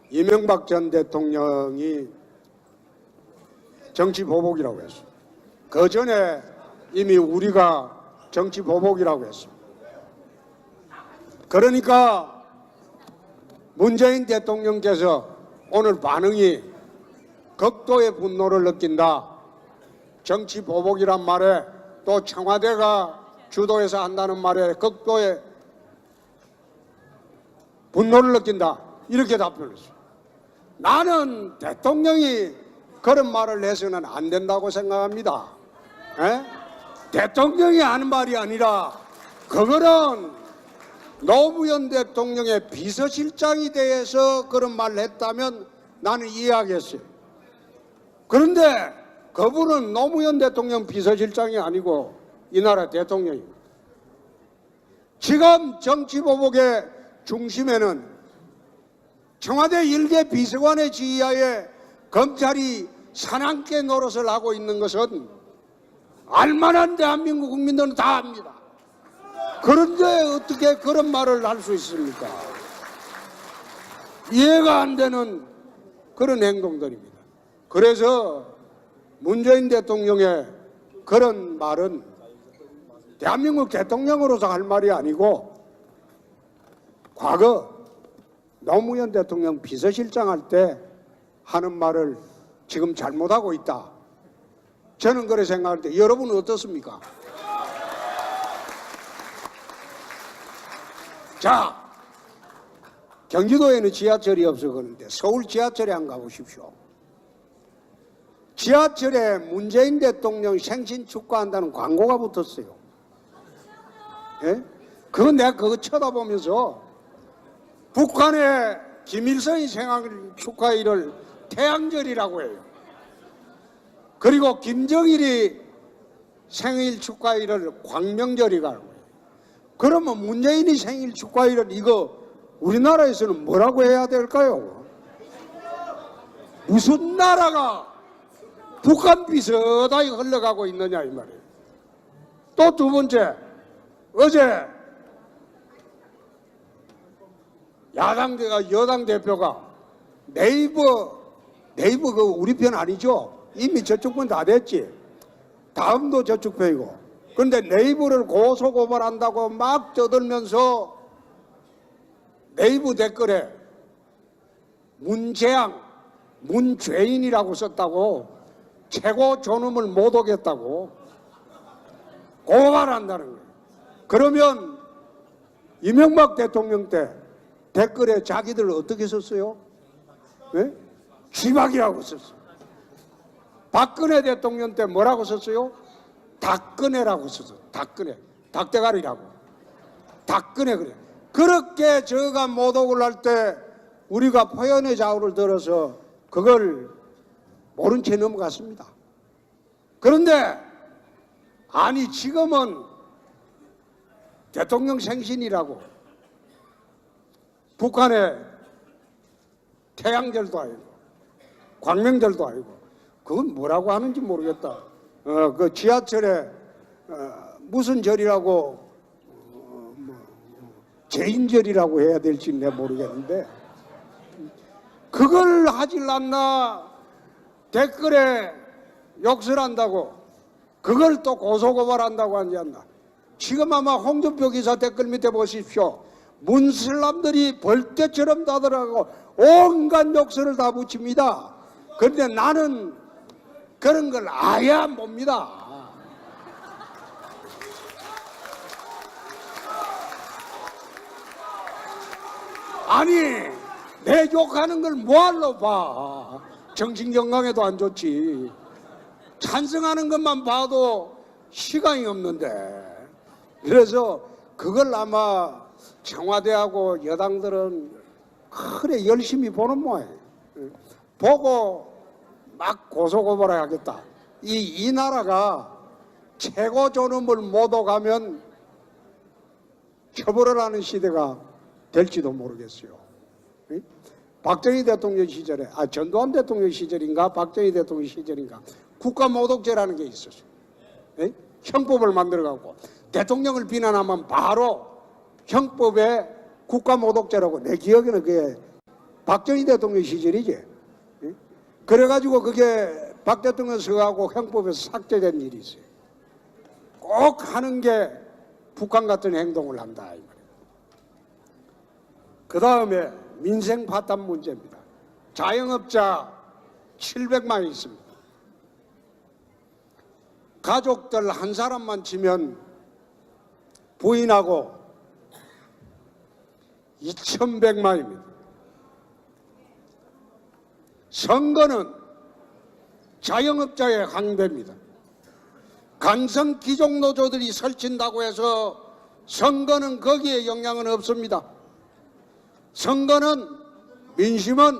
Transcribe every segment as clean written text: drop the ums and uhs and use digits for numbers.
이명박 전 대통령이 정치 보복이라고 했어. 그 전에 이미 우리가 정치 보복이라고 했어. 그러니까 문재인 대통령께서 오늘 반응이 극도의 분노를 느낀다. 정치 보복이란 말에 또 청와대가 주도해서 한다는 말에 극도의 분노를 느낀다. 이렇게 답변했어요. 나는 대통령이 그런 말을 해서는 안 된다고 생각합니다. 대통령이 하는 말이 아니라 그거는 노무현 대통령의 비서실장이 대해서 그런 말을 했다면 나는 이해하겠어요. 그런데 그분은 노무현 대통령 비서실장이 아니고 이 나라 대통령입니다. 지금 정치보복의 중심에는 청와대 일개 비서관의 지휘하에 검찰이 사납게 노릇을 하고 있는 것은 알만한 대한민국 국민들은 다 압니다. 그런데 어떻게 그런 말을 할 수 있습니까? 이해가 안 되는 그런 행동들입니다. 그래서 문재인 대통령의 그런 말은 대한민국 대통령으로서 할 말이 아니고 과거 노무현 대통령 비서실장 할 때 하는 말을 지금 잘못하고 있다. 저는 그렇게 생각하는데 여러분은 어떻습니까? 자, 경기도에는 지하철이 없어 그러는데 서울 지하철에 안 가보십시오. 지하철에 문재인 대통령 생신 축하한다는 광고가 붙었어요. 예? 그건 내가 그거 쳐다보면서 북한의 김일성이 생일 축하일을 태양절이라고 해요. 그리고 김정일이 생일 축하일을 광명절이라고 해요. 그러면 문재인이 생일 축하일은 이거 우리나라에서는 뭐라고 해야 될까요? 무슨 나라가 북한 비슷하게 흘러가고 있느냐 이 말이에요. 또 두 번째, 어제 여당 대표가 네이버 그 우리 편 아니죠? 이미 저쪽 편 다 됐지. 다음도 저쪽 편이고. 그런데 네이버를 고소고발한다고 막 떠들면서 네이버 댓글에 문재앙, 문죄인이라고 썼다고 최고 존엄을 못 오겠다고 고발한다는 거예요. 그러면 이명박 대통령 때 댓글에 자기들 어떻게 썼어요? 네? 쥐박이라고 썼어요. 박근혜 대통령 때 뭐라고 썼어요? 닭근혜라고 썼어요. 닭근혜. 닭대가리라고. 닭근혜 그래. 그렇게 저가 모독을 할 때 우리가 표현의 자유를 들어서 그걸 모른 채 넘어갔습니다. 그런데 아니 지금은 대통령 생신이라고 북한의 태양절도 아니고 광명절도 아니고 그건 뭐라고 하는지 모르겠다. 그 지하철에 무슨 절이라고 제인절이라고 해야 될지 내가 모르겠는데 그걸 하질 않나 댓글에 욕설 한다고 그걸 또 고소고발한다고 하지 않나. 지금 아마 홍준표 기사 댓글 밑에 보십시오. 문슬람들이 벌떼처럼 다들어가고 온갖 욕설을 다 붙입니다. 그런데 나는 그런 걸 아예 안 봅니다. 아니 내 욕하는 걸 뭐하러 봐. 정신건강에도 안 좋지. 찬성하는 것만 봐도 시간이 없는데. 그래서 그걸 아마 청와대하고 여당들은 그래 열심히 보는 모양이에요. 보고 막 고소고발을 하겠다. 이 나라가 최고 존엄을 못 오가면 처벌을 하는 시대가 될지도 모르겠어요. 박정희 대통령 시절에 전두환 대통령 시절인가 박정희 대통령 시절인가 국가모독죄라는 게 있었어요. 형법을 만들어갖고 대통령을 비난하면 바로 형법에 국가모독죄라고 내 기억에는 그게 박정희 대통령 시절이지. 예? 그래가지고 그게 박 대통령 서하고 형법에서 삭제된 일이 있어요. 꼭 하는 게 북한 같은 행동을 한다 이 말이에요. 그 다음에 민생 파탄 문제입니다. 자영업자 700만이 있습니다. 가족들 한 사람만 치면 부인하고 2,100만입니다. 선거는 자영업자의 항배입니다. 간성 기종노조들이 설친다고 해서 선거는 거기에 영향은 없습니다. 선거는 민심은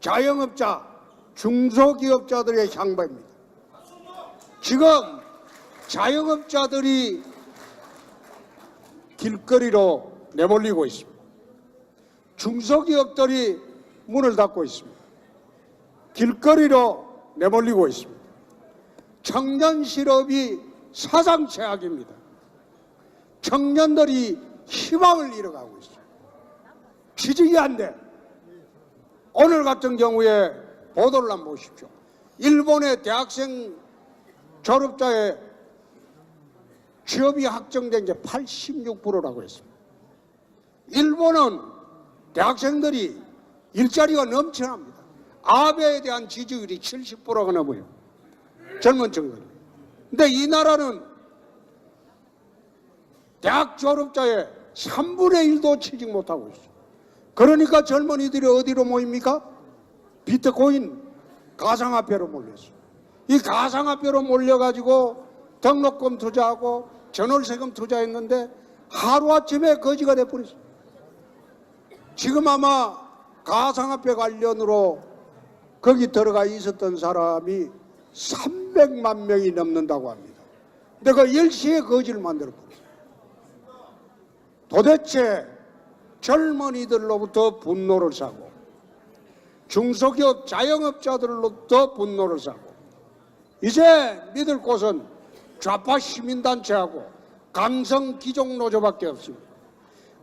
자영업자, 중소기업자들의 향배입니다. 지금 자영업자들이 길거리로 내몰리고 있습니다. 중소기업들이 문을 닫고 있습니다. 길거리로 내몰리고 있습니다. 청년 실업이 사상 최악입니다. 청년들이 희망을 잃어가고 있어요. 취직이 안 돼. 오늘 같은 경우에 보도를 한번 보십시오. 일본의 대학생 졸업자의 취업이 확정된 게 86%라고 했습니다. 일본은 대학생들이 일자리가 넘쳐납니다. 아베에 대한 지지율이 70%가 넘어요. 젊은 층들. 근데 이 나라는 대학 졸업자의 3분의 1도 취직 못하고 있어요. 그러니까 젊은이들이 어디로 모입니까? 비트코인 가상화폐로 몰렸어요. 이 가상화폐로 몰려가지고 등록금 투자하고 전월세금 투자했는데 하루아침에 거지가 돼버렸어요. 지금 아마 가상화폐 관련으로 거기 들어가 있었던 사람이 300만 명이 넘는다고 합니다. 근데 그 10시에 거지를 만들어버렸어요. 도대체 젊은이들로부터 분노를 사고 중소기업 자영업자들로부터 분노를 사고 이제 믿을 곳은 좌파 시민단체하고 강성 기종노조밖에 없습니다.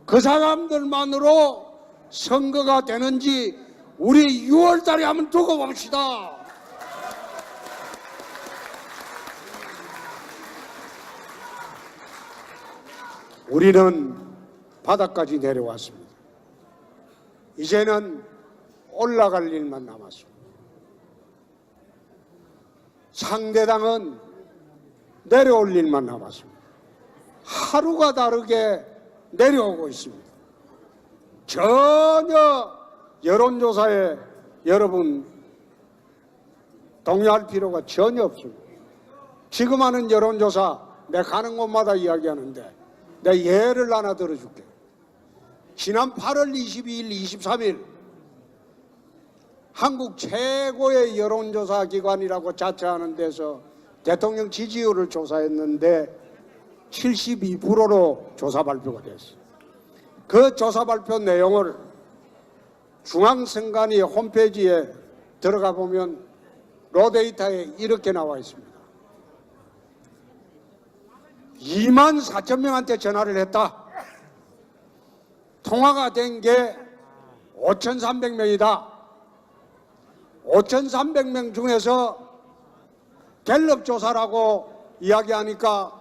그 사람들만으로 선거가 되는지 우리 6월 달에 한번 두고 봅시다. 우리는 바닥까지 내려왔습니다. 이제는 올라갈 일만 남았습니다. 상대당은 내려올 일만 남았습니다. 하루가 다르게 내려오고 있습니다. 전혀 여론조사에 여러분 동의할 필요가 전혀 없습니다. 지금 하는 여론조사 내가 가는 곳마다 이야기하는데 내가 예를 하나 들어줄게. 지난 8월 22일, 23일 한국 최고의 여론조사 기관이라고 자처하는 데서 대통령 지지율을 조사했는데 72%로 조사 발표가 됐어요. 그 조사 발표 내용을 중앙선관위 홈페이지에 들어가 보면 로데이터에 이렇게 나와 있습니다. 2만 4천 명한테 전화를 했다. 통화가 된 게 5,300명이다. 5,300명 중에서 갤럽 조사라고 이야기하니까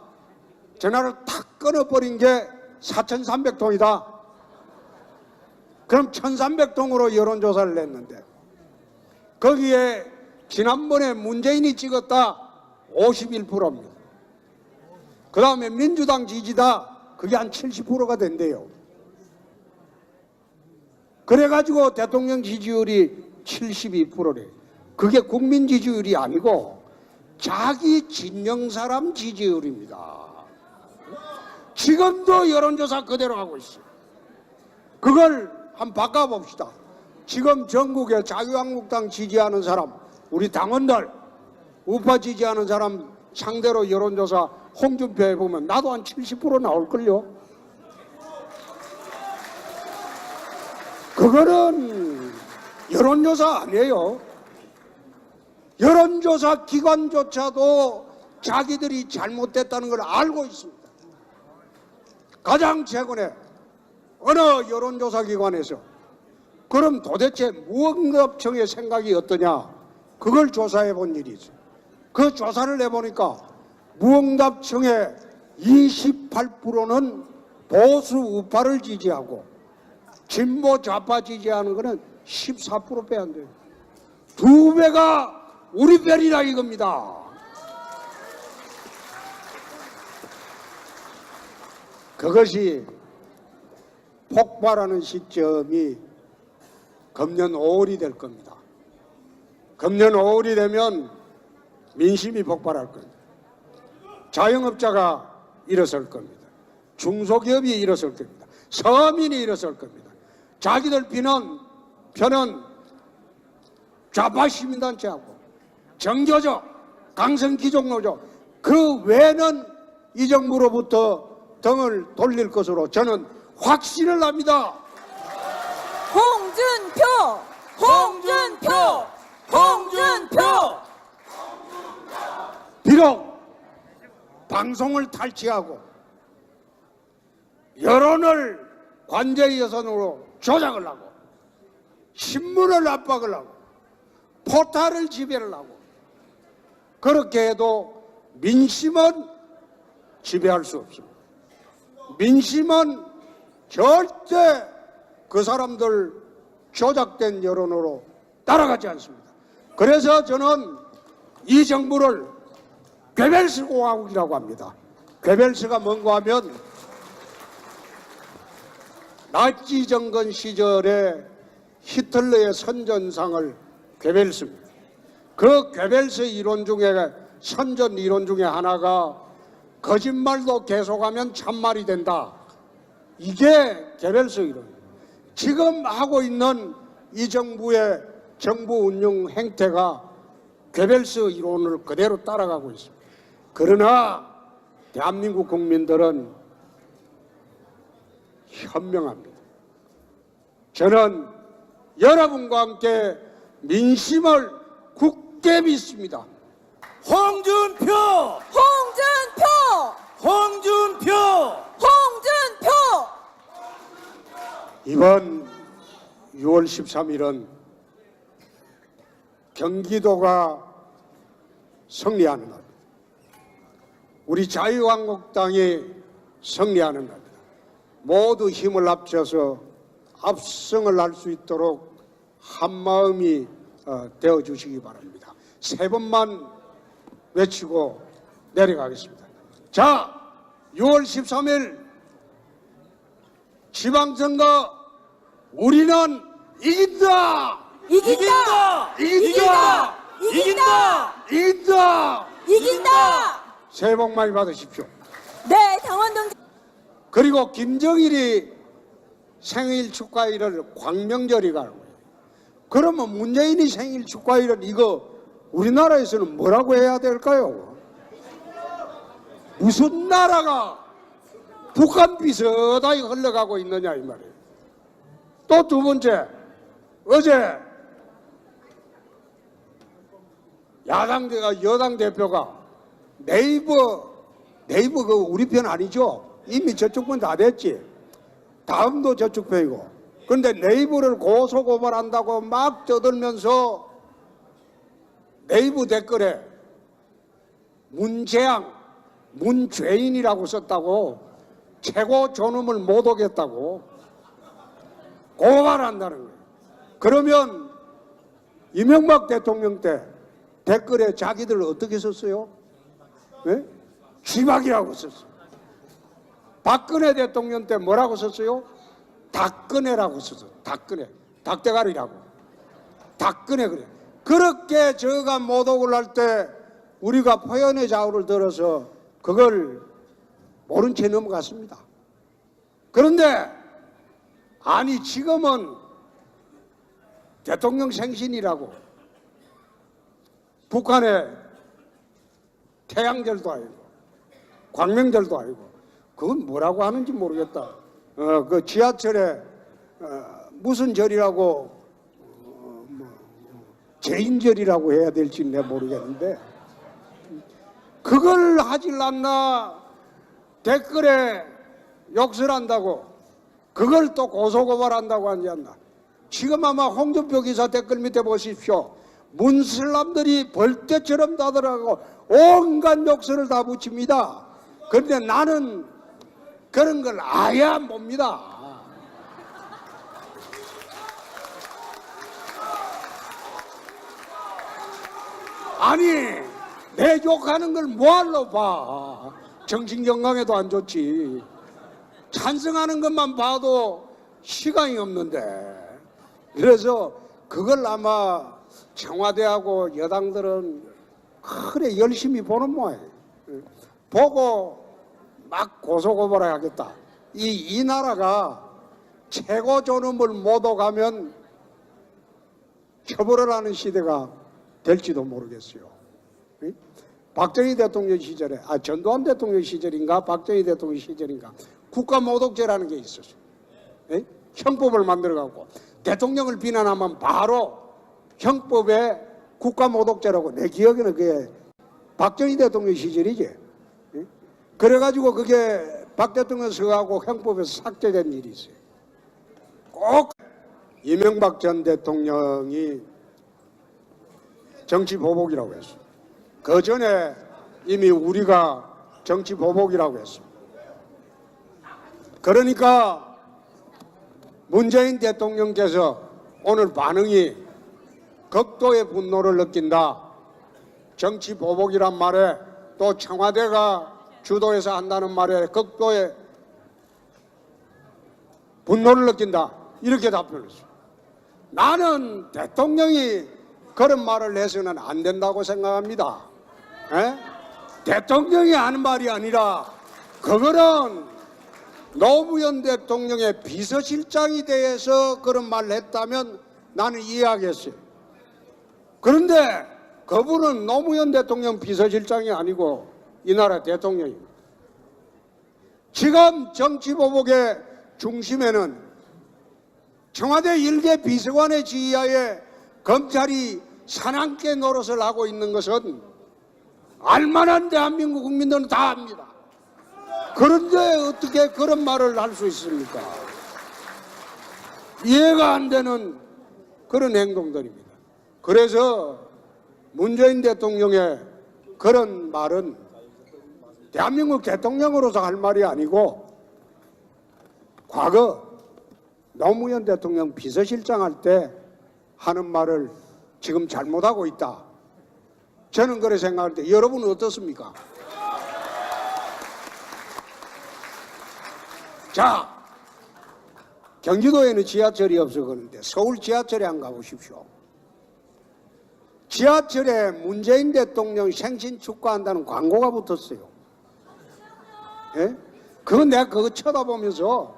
전화를 탁 끊어버린 게 4,300통이다. 그럼 1,300통으로 여론조사를 냈는데 거기에 지난번에 문재인이 찍었다 51%입니다. 그 다음에 민주당 지지다 그게 한 70%가 된대요. 그래가지고 대통령 지지율이 72%래. 그게 국민 지지율이 아니고 자기 진영 사람 지지율입니다. 지금도 여론조사 그대로 하고 있어요. 그걸 한번 바꿔봅시다. 지금 전국에 자유한국당 지지하는 사람, 우리 당원들, 우파 지지하는 사람 상대로 여론조사 홍준표 해보면 나도 한 70% 나올걸요. 그거는 여론조사 아니에요. 여론조사 기관조차도 자기들이 잘못됐다는 걸 알고 있습니다. 가장 최근에 어느 여론조사 기관에서 그럼 도대체 무언급청의 생각이 어떠냐? 그걸 조사해 본 일이 있어요. 그 조사를 해보니까 무응답청의 28%는 보수 우파를 지지하고 진보 좌파 지지하는 것은 14%밖에 안 돼요. 2배가 우리 편이라 이겁니다. 그것이 폭발하는 시점이 금년 5월이 될 겁니다. 금년 5월이 되면 민심이 폭발할 겁니다. 자영업자가 일어설 겁니다. 중소기업이 일어설 겁니다. 서민이 일어설 겁니다. 자기들 편은 좌파 시민단체하고 정교조, 강성기종노조 그 외에는 이 정부로부터 등을 돌릴 것으로 저는 확신을 합니다. 홍준표! 홍준표! 홍준표! 비록 방송을 탈취하고 여론을 관제 예선으로 조작을 하고 신문을 압박을 하고 포탈을 지배를 하고 그렇게 해도 민심은 지배할 수 없습니다. 민심은 절대 그 사람들 조작된 여론으로 따라가지 않습니다. 그래서 저는 이 정부를 괴벨스 공화국이라고 합니다. 괴벨스가 뭔가 하면 나치 정권 시절에 히틀러의 선전상을 괴벨스입니다. 그 괴벨스 이론 중에 선전 이론 중에 하나가 거짓말도 계속하면 참말이 된다. 이게 괴벨스 이론입니다. 지금 하고 있는 이 정부의 정부 운영 행태가 괴벨스 이론을 그대로 따라가고 있습니다. 그러나 대한민국 국민들은 현명합니다. 저는 여러분과 함께 민심을 굳게 믿습니다. 홍준표! 홍준표! 홍준표! 홍준표! 이번 6월 13일은 경기도가 승리하는 날입니다. 우리 자유한국당이 승리하는 날입니다. 모두 힘을 합쳐서 압승을 할 수 있도록 한마음이 되어주시기 바랍니다. 세 번만 외치고 내려가겠습니다. 자, 6월 13일 지방선거 우리는 이긴다! 이긴다! 이긴다! 이긴다! 이긴다! 이긴다! 새해 복 많이 받으십시오. 네, 당원동지. 그리고 김정일이 생일 축하일을 광명절이라고 해요. 그러면 문재인이 생일 축하일은 이거 우리나라에서는 뭐라고 해야 될까요? 무슨 나라가 북한 비슷하게 흘러가고 있느냐 이 말이에요. 또 두 번째, 어제 여당 대표가 네이버 그 우리 편 아니죠? 이미 저쪽 편 다 됐지. 다음도 저쪽 편이고. 그런데 네이버를 고소고발한다고 막 떠들면서 네이버 댓글에 문재앙, 문죄인이라고 썼다고 최고 존엄을 못 오겠다고 고발한다는 거예요. 그러면 이명박 대통령 때 댓글에 자기들 어떻게 썼어요? 네? 쥐박이라고 썼어요. 박근혜 대통령 때 뭐라고 썼어요? 닭근혜라고 썼어요. 닭근혜. 닭대가리라고. 닭근혜 그래. 그렇게 저가 모독을 할 때 우리가 표현의 자유를 들어서 그걸 모른 채 넘어갔습니다. 그런데 아니 지금은 대통령 생신이라고 북한에 태양절도 아니고 광명절도 아니고 그건 뭐라고 하는지 모르겠다. 그 지하철에 무슨 절이라고 제인절이라고 해야 될지 내가 모르겠는데 그걸 하질 않나 댓글에 욕설 한다고 그걸 또 고소고발한다고 하지 않나. 지금 아마 홍준표 기사 댓글 밑에 보십시오. 문슬람들이 벌떼처럼 다들어가고 온갖 욕설을 다 붙입니다. 그런데 나는 그런 걸 아예 안 봅니다. 아니, 내 욕하는 걸 뭐하러 봐. 정신 건강에도 안 좋지. 찬성하는 것만 봐도 시간이 없는데. 그래서 그걸 아마 청와대하고 여당들은 그래 열심히 보는 모양이에요. 보고 막 고소고발하겠다. 이 나라가 최고 존엄을 못 오가면 처벌을 하는 시대가 될지도 모르겠어요. 박정희 대통령 시절에, 전두환 대통령 시절인가 박정희 대통령 시절인가 국가모독죄라는 게 있었어요. 형법을 만들어갖고 대통령을 비난하면 바로 형법에 국가모독죄라고, 내 기억에는 그게 박정희 대통령 시절이지. 그래가지고 그게 박 대통령 서하고 형법에서 삭제된 일이 있어요. 꼭 이명박 전 대통령이 정치 보복이라고 했어요. 그 전에 이미 우리가 정치 보복이라고 했어요. 그러니까 문재인 대통령께서 오늘 반응이 극도의 분노를 느낀다. 정치 보복이란 말에 또 청와대가 주도해서 한다는 말에 극도의 분노를 느낀다. 이렇게 답변했어요. 나는 대통령이 그런 말을 해서는 안 된다고 생각합니다. 대통령이 하는 말이 아니라 그거는 노무현 대통령의 비서실장이 대해서 그런 말을 했다면 나는 이해하겠어요. 그런데 그분은 노무현 대통령 비서실장이 아니고 이 나라 대통령입니다. 지금 정치보복의 중심에는 청와대 일개 비서관의 지휘하에 검찰이 사냥개 노릇을 하고 있는 것은 알만한 대한민국 국민들은 다 압니다. 그런데 어떻게 그런 말을 할 수 있습니까? 이해가 안 되는 그런 행동들입니다. 그래서 문재인 대통령의 그런 말은 대한민국 대통령으로서 할 말이 아니고 과거 노무현 대통령 비서실장 할 때 하는 말을 지금 잘못하고 있다. 저는 그렇게 생각하는데 여러분은 어떻습니까? 자, 경기도에는 지하철이 없어 그러는데 서울 지하철에 안 가보십시오. 지하철에 문재인 대통령 생신 축하한다는 광고가 붙었어요. 예? 그건 내가 그거 쳐다보면서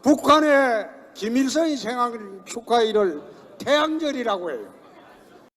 북한의 김일성이 생일 축하일을 태양절이라고 해요.